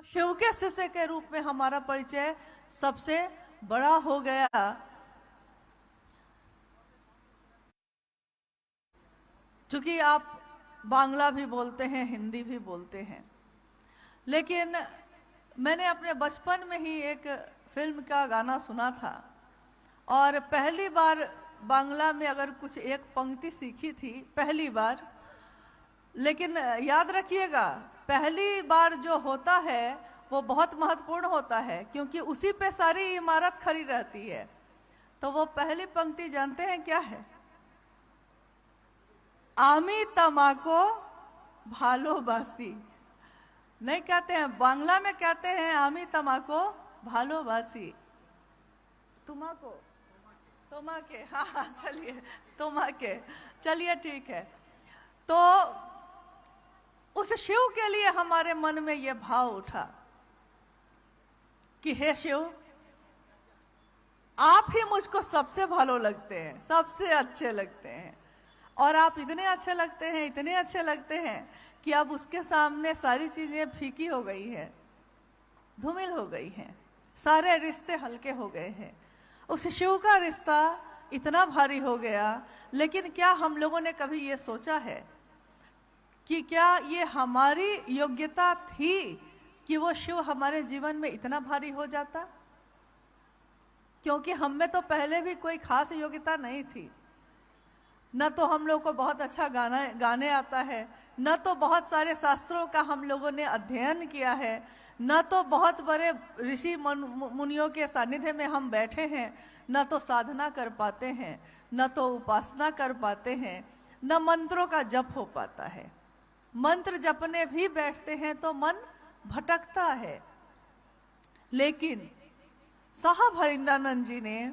तो शिव के शिष्य के रूप में हमारा परिचय सबसे बड़ा हो गया। क्योंकि आप बांग्ला भी बोलते हैं, हिंदी भी बोलते हैं, लेकिन मैंने अपने बचपन में ही एक फिल्म का गाना सुना था और पहली बार बांग्ला में अगर कुछ एक पंक्ति सीखी थी पहली बार। लेकिन याद रखिएगा, पहली बार जो होता है वो बहुत महत्वपूर्ण होता है, क्योंकि उसी पे सारी इमारत खड़ी रहती है। तो वो पहली पंक्ति जानते हैं क्या है? आमी तमाको भालोबासी। नहीं कहते हैं, बांग्ला में कहते हैं आमी तमाको भालोबासी। तुम्हाको तुम्हाके, हाँ चलिए, तुम्हाके, चलिए ठीक है। तो उस शिव के लिए हमारे मन में यह भाव उठा कि हे शिव, आप ही मुझको सबसे भालो लगते हैं, सबसे अच्छे लगते हैं, और आप इतने अच्छे लगते हैं, इतने अच्छे लगते हैं कि अब उसके सामने सारी चीजें फीकी हो गई है, धूमिल हो गई हैं, सारे रिश्ते हल्के हो गए हैं। उस शिव का रिश्ता इतना भारी हो गया। लेकिन क्या हम लोगों ने कभी ये सोचा है कि क्या ये हमारी योग्यता थी कि वो शिव हमारे जीवन में इतना भारी हो जाता? क्योंकि हम में तो पहले भी कोई खास योग्यता नहीं थी। न तो हम लोग को बहुत अच्छा गाने आता है, न तो बहुत सारे शास्त्रों का हम लोगों ने अध्ययन किया है, न तो बहुत बड़े ऋषि मुनियों के सानिध्य में हम बैठे हैं, न तो साधना कर पाते हैं, न तो उपासना कर पाते हैं, न मंत्रों का जप हो पाता है। मंत्र जपने भी बैठते हैं तो मन भटकता है। लेकिन साहब हरिंद्रानंद जी ने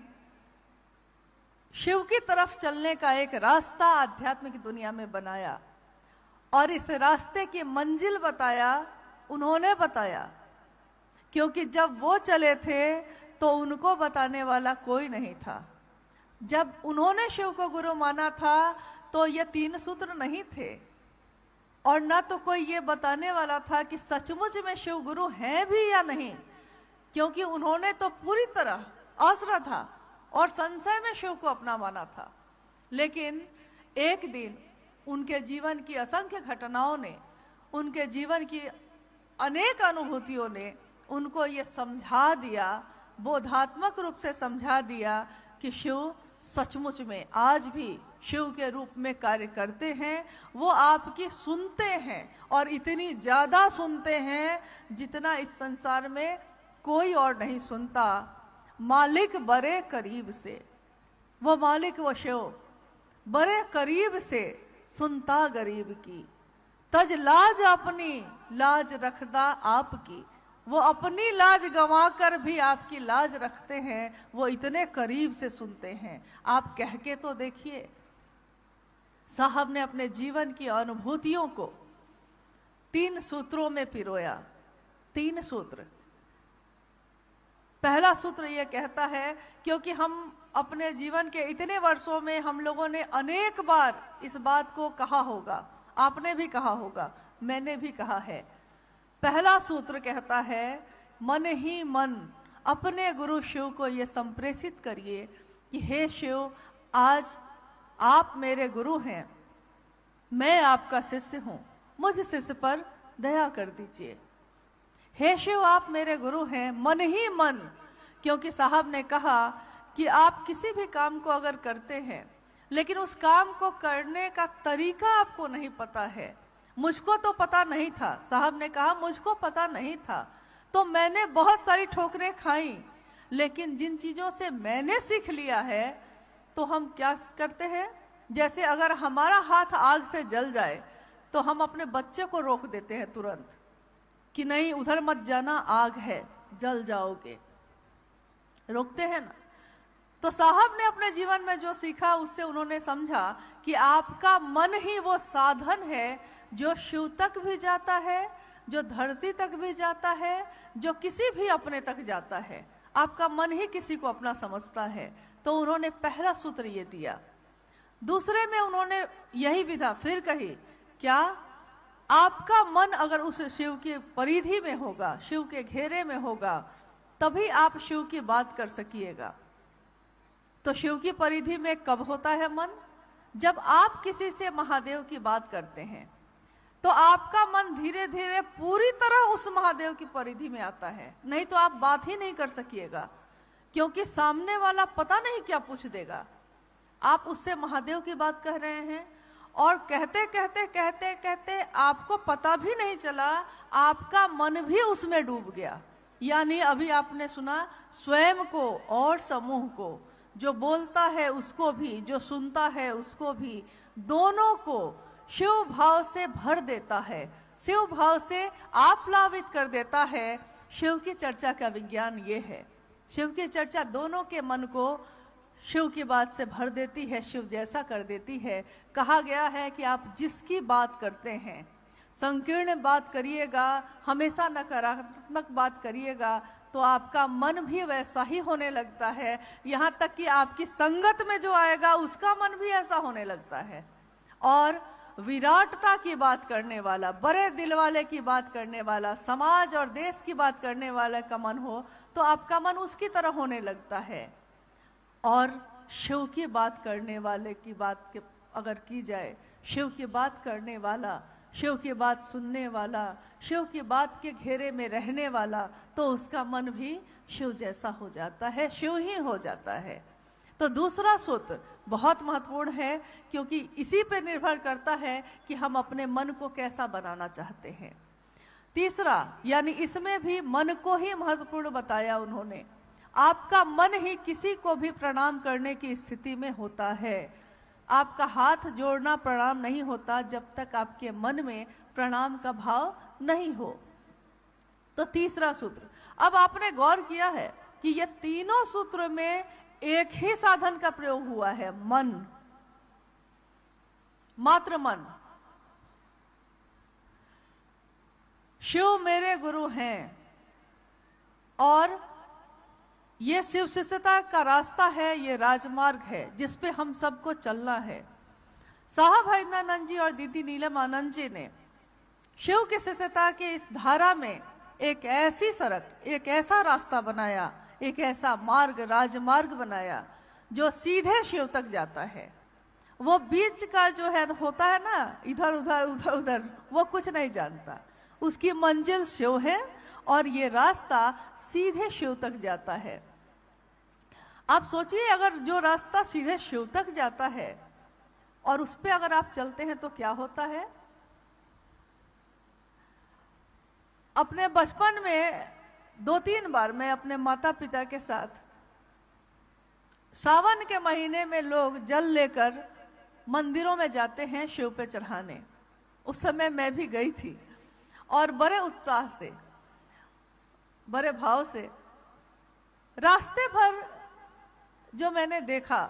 शिव की तरफ चलने का एक रास्ता आध्यात्मिक दुनिया में बनाया और इस रास्ते की मंजिल बताया, उन्होंने बताया। क्योंकि जब वो चले थे तो उनको बताने वाला कोई नहीं था। जब उन्होंने शिव को गुरु माना था तो ये 3 सूत्र नहीं थे, और ना तो कोई ये बताने वाला था कि सचमुच में शिव गुरु हैं भी या नहीं, क्योंकि उन्होंने तो पूरी तरह अश्रद्धा और संशय में शिव को अपना माना था। लेकिन एक दिन उनके जीवन की असंख्य घटनाओं ने, उनके जीवन की अनेक अनुभूतियों ने उनको ये समझा दिया, बोधात्मक रूप से समझा दिया कि शिव सचमुच में आज भी शिव के रूप में कार्य करते हैं। वो आपकी सुनते हैं, और इतनी ज्यादा सुनते हैं जितना इस संसार में कोई और नहीं सुनता। मालिक बड़े करीब से, वो मालिक, वो शिव बड़े करीब से सुनता गरीब की, तज लाज अपनी लाज रखदा आपकी। वो अपनी लाज गंवा कर भी आपकी लाज रखते हैं, वो इतने करीब से सुनते हैं। आप कह के तो देखिए। साहब ने अपने जीवन की अनुभूतियों को 3 सूत्रों में पिरोया। 3 सूत्र। पहला सूत्र यह कहता है, क्योंकि हम अपने जीवन के इतने वर्षों में हम लोगों ने अनेक बार इस बात को कहा होगा, आपने भी कहा होगा, मैंने भी कहा है। पहला सूत्र कहता है, मन ही मन अपने गुरु शिव को यह संप्रेषित करिए कि हे शिव, आज आप मेरे गुरु हैं, मैं आपका शिष्य हूं, मुझ शिष्य पर दया कर दीजिए। हे शिव, आप मेरे गुरु हैं, मन ही मन। क्योंकि साहब ने कहा कि आप किसी भी काम को अगर करते हैं, लेकिन उस काम को करने का तरीका आपको नहीं पता है। मुझको तो पता नहीं था, साहब ने कहा मुझको पता नहीं था, तो मैंने बहुत सारी ठोकरें खाई। लेकिन जिन चीजों से मैंने सीख लिया है, तो हम क्या करते हैं, जैसे अगर हमारा हाथ आग से जल जाए तो हम अपने बच्चे को रोक देते हैं तुरंत कि नहीं, उधर मत जाना, आग है, जल जाओगे, रोकते हैं ना। तो साहब ने अपने जीवन में जो सीखा, उससे उन्होंने समझा कि आपका मन ही वो साधन है जो शिव तक भी जाता है, जो धरती तक भी जाता है, जो किसी भी अपने तक जाता है। आपका मन ही किसी को अपना समझता है। तो उन्होंने पहला सूत्र ये दिया। दूसरे में उन्होंने यही विधा फिर कही, क्या आपका मन अगर उस शिव की परिधि में होगा, शिव के घेरे में होगा, तभी आप शिव की बात कर सकिएगा। तो शिव की परिधि में कब होता है मन? जब आप किसी से महादेव की बात करते हैं तो आपका मन धीरे धीरे पूरी तरह उस महादेव की परिधि में आता है, नहीं तो आप बात ही नहीं कर सकिएगा, क्योंकि सामने वाला पता नहीं क्या पूछ देगा। आप उससे महादेव की बात कह रहे हैं और कहते कहते कहते कहते आपको पता भी नहीं चला, आपका मन भी उसमें डूब गया। यानी अभी आपने सुना, स्वयं को और समूह को, जो बोलता है उसको भी, जो सुनता है उसको भी, दोनों को शिव भाव से भर देता है, शिव भाव से आप्लावित कर देता है। शिव की चर्चा का विज्ञान ये है। शिव की चर्चा दोनों के मन को शिव की बात से भर देती है, शिव जैसा कर देती है। कहा गया है कि आप जिसकी बात करते हैं, संकीर्ण बात करिएगा, हमेशा नकारात्मक बात करिएगा, तो आपका मन भी वैसा ही होने लगता है। यहाँ तक कि आपकी संगत में जो आएगा उसका मन भी ऐसा होने लगता है। और विराटता की बात करने वाला, बड़े दिल वाले की बात करने वाला, समाज और देश की बात करने वाले का मन हो तो आपका मन उसकी तरह होने लगता है। और शिव की बात करने वाले की बात के अगर की जाए, शिव की बात करने वाला, शिव की बात सुनने वाला, शिव की बात के घेरे में रहने वाला, तो उसका मन भी शिव जैसा हो जाता है, शिव ही हो जाता है। तो दूसरा सूत्र बहुत महत्वपूर्ण है, क्योंकि इसी पे निर्भर करता है कि हम अपने मन को कैसा बनाना चाहते हैं। तीसरा, यानी इसमें भी मन को ही महत्वपूर्ण बताया उन्होंने। आपका मन ही किसी को भी प्रणाम करने की स्थिति में होता है। आपका हाथ जोड़ना प्रणाम नहीं होता जब तक आपके मन में प्रणाम का भाव नहीं हो। तो तीसरा सूत्र, अब आपने गौर किया है कि ये तीनों सूत्र में एक ही साधन का प्रयोग हुआ है, मन, मात्र मन। शिव मेरे गुरु हैं और ये शिव शिष्यता का रास्ता है, ये राजमार्ग है जिस पे हम सबको चलना है। साहब हरिनानंद जी और दीदी नीलम आनंद जी ने शिव की शिष्यता के इस धारा में एक ऐसी सड़क, एक ऐसा रास्ता बनाया, एक ऐसा मार्ग, राजमार्ग बनाया जो सीधे शिव तक जाता है। वो बीच का जो है होता है ना, इधर उधर उधर उधर, वो कुछ नहीं जानता। उसकी मंजिल शिव है और ये रास्ता सीधे शिव तक जाता है। आप सोचिए, अगर जो रास्ता सीधे शिव तक जाता है और उस पे अगर आप चलते हैं तो क्या होता है। अपने बचपन में 2-3 बार मैं अपने माता पिता के साथ सावन के महीने में लोग जल लेकर मंदिरों में जाते हैं शिव पे चढ़ाने। उस समय मैं भी गई थी और बड़े उत्साह से, बड़े भाव से। रास्ते भर जो मैंने देखा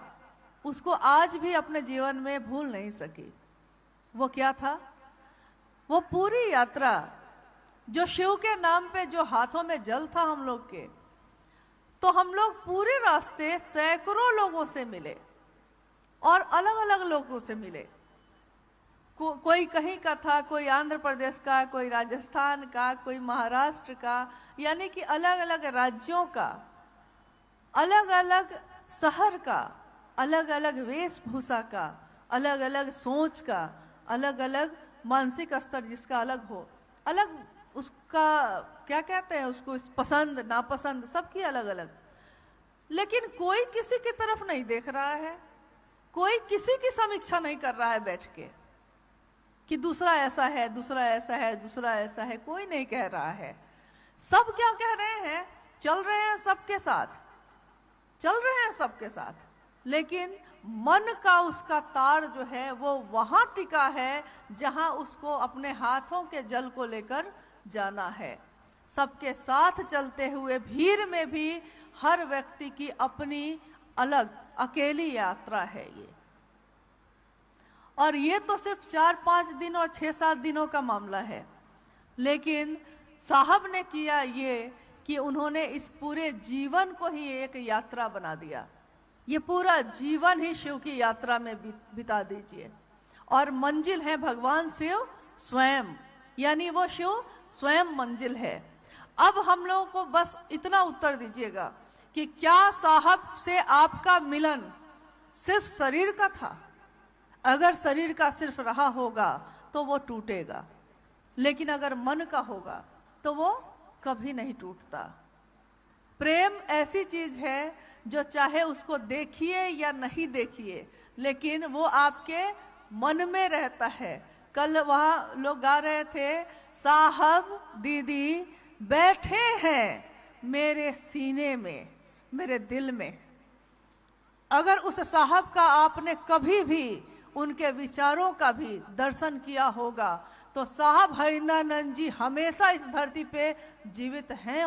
उसको आज भी अपने जीवन में भूल नहीं सकी। वो क्या था? वो पूरी यात्रा जो शिव के नाम पे जो हाथों में जल था हम लोग के, तो हम लोग पूरे रास्ते सैकड़ों लोगों से मिले और अलग अलग लोगों से मिले। कोई कहीं का था, कोई आंध्र प्रदेश का, कोई राजस्थान का, कोई महाराष्ट्र का, यानी कि अलग अलग राज्यों का, अलग अलग शहर का, अलग अलग वेशभूषा का, अलग अलग सोच का, अलग अलग मानसिक स्तर जिसका अलग हो, अलग उसका क्या कहते हैं उसको, पसंद नापसंद सबकी अलग अलग। लेकिन कोई किसी की तरफ नहीं देख रहा है, कोई किसी की समीक्षा नहीं कर रहा है बैठ के कि दूसरा ऐसा है, दूसरा ऐसा है, दूसरा ऐसा है। कोई नहीं कह रहा है। सब क्या कह रहे हैं? चल रहे हैं सबके साथ, चल रहे हैं सबके साथ, लेकिन मन का उसका तार जो है वो वहां टिका है जहां उसको अपने हाथों के जल को लेकर जाना है। सबके साथ चलते हुए भीड़ में भी हर व्यक्ति की अपनी अलग अकेली यात्रा है ये। और ये तो सिर्फ 4-5 दिन और 6-7 दिनों का मामला है, लेकिन साहब ने किया ये कि उन्होंने इस पूरे जीवन को ही एक यात्रा बना दिया। ये पूरा जीवन ही शिव की यात्रा में बिता दीजिए और मंजिल है भगवान शिव स्वयं। यानी वो शिव स्वयं मंजिल है। अब हम लोगों को बस इतना उत्तर दीजिएगा कि क्या साहब से आपका मिलन सिर्फ शरीर का था? अगर शरीर का सिर्फ रहा होगा तो वो टूटेगा, लेकिन अगर मन का होगा तो वो कभी नहीं टूटता। प्रेम ऐसी चीज है जो चाहे उसको देखिए या नहीं देखिए, लेकिन वो आपके मन में रहता है। कल वहां लोग गा रहे थे, साहब दीदी बैठे हैं मेरे सीने में, मेरे दिल में। अगर उस साहब का आपने कभी भी उनके विचारों का भी दर्शन किया होगा तो साहब हरिंद्रानंद जी हमेशा इस धरती पे जीवित हैं।